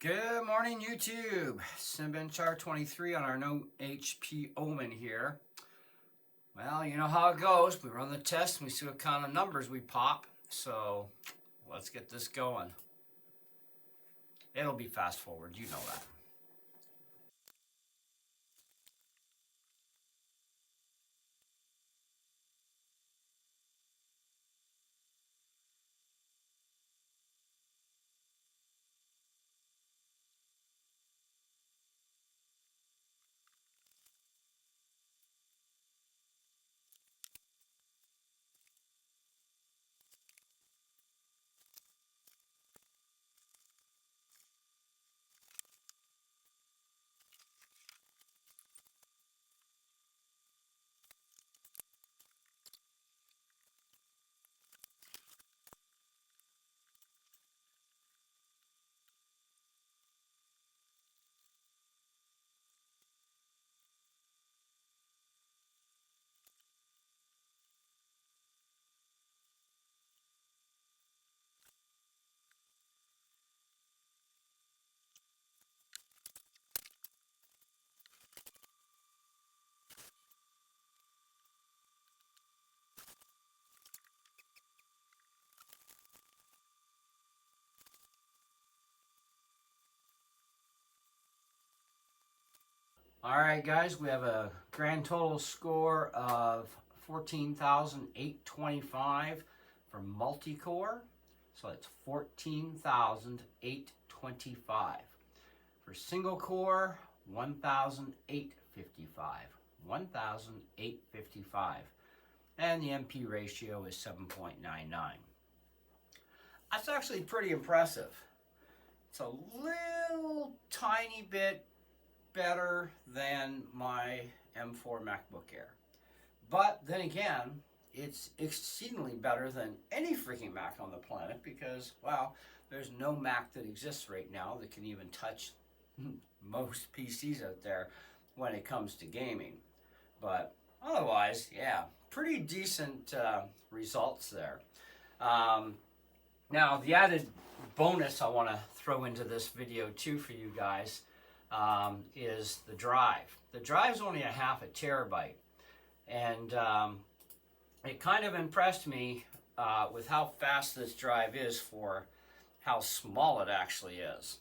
Good morning, YouTube. Cinebench 23 on our no HP Omen here. Well, you know how it goes. We run the test and we see what kind of numbers we pop. So let's get this going. It'll be fast forward, you know that. All right, guys, we have a grand total score of 14,825 for multi-core. So it's 14,825. For single core, 1,855. 1,855. And the MP ratio is 7.99. That's actually pretty impressive. It's a little tiny bit better than my M4 MacBook Air. But then again, it's exceedingly better than any freaking Mac on the planet because, well, there's no Mac that exists right now that can even touch most PCs out there when it comes to gaming. But otherwise, yeah, pretty decent results there. Now, the added bonus I want to throw into this video too for you guys is the drive. The drive's only a half a terabyte, and it kind of impressed me with how fast this drive is for how small it actually is.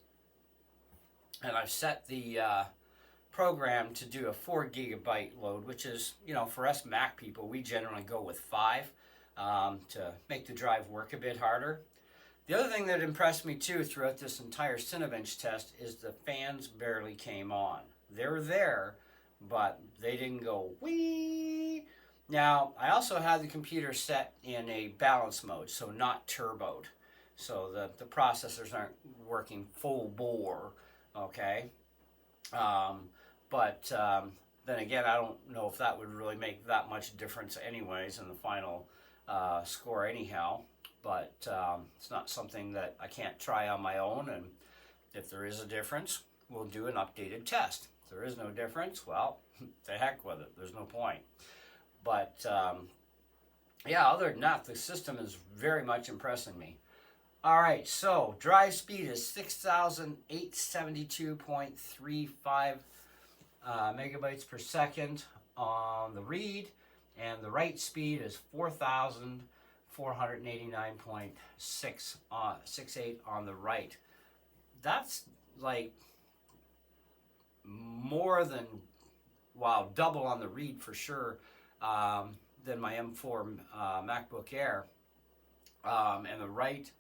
And I've set the program to do a 4 gigabyte load, which is, you know, for us Mac people, we generally go with 5 to make the drive work a bit harder. The other thing that impressed me too throughout this entire Cinebench test is the fans barely came on. They were there, but they didn't go whee. Now, I also had the computer set in a balance mode, so not turboed. So the processors aren't working full bore, okay? But then again, I don't know if that would really make that much difference anyways in the final score anyhow. But it's not something that I can't try on my own, and if there is a difference, we'll do an updated test. If there is no difference, well, the heck with it. There's no point. But yeah, other than that, the system is very much impressing me. All right, so drive speed is 6,872.35 megabytes per second on the read, and the write speed is 4,489.68 on the write. That's like more than, wow, double on the read for sure than my M4 MacBook Air. And the write,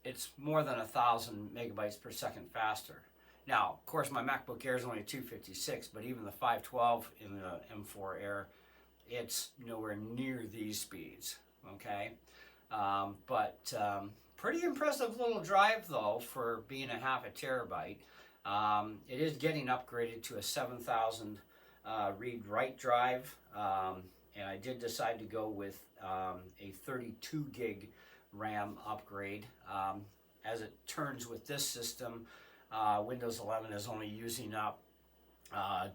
it's more than 1,000 megabytes per second faster. Now, of course, my MacBook Air is only 256, but even the 512 in the M4 Air, it's nowhere near these speeds, okay? Pretty impressive little drive, though, for being a half a terabyte. It is getting upgraded to a 7,000 read-write drive, and I did decide to go with a 32 gig RAM upgrade. As it turns with this system, Windows 11 is only using up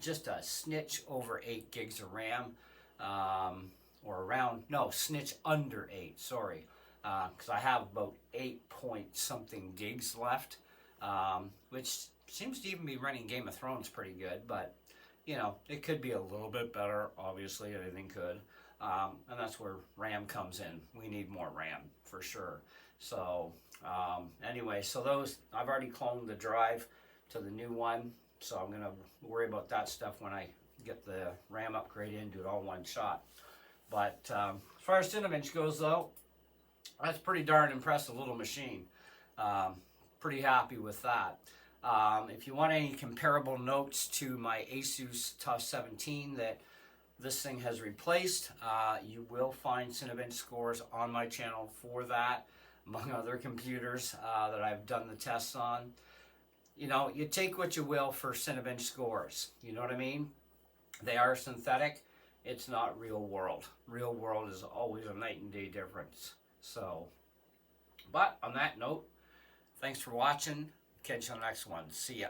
just a snitch over 8 gigs of RAM, snitch under 8, sorry, because I have about 8 point something gigs left. which seems to even be running Game of Thrones pretty good, but you know, it could be a little bit better. Obviously, anything could. And that's where RAM comes in. We need more RAM for sure. So anyway, so those, I've already cloned the drive to the new one, so I'm gonna worry about that stuff when I get the RAM upgrade in, do it all one shot. But as far as Cinebench goes though, that's pretty darn impressive little machine. Pretty happy with that. If you want any comparable notes to my Asus TUF 17 that this thing has replaced, you will find Cinebench scores on my channel for that, among other computers that I've done the tests on. You know, you take what you will for Cinebench scores. You know what I mean? They are synthetic. It's not real world. Real world is always a night and day difference. So, but on that note, thanks for watching. Catch you on the next one. See ya.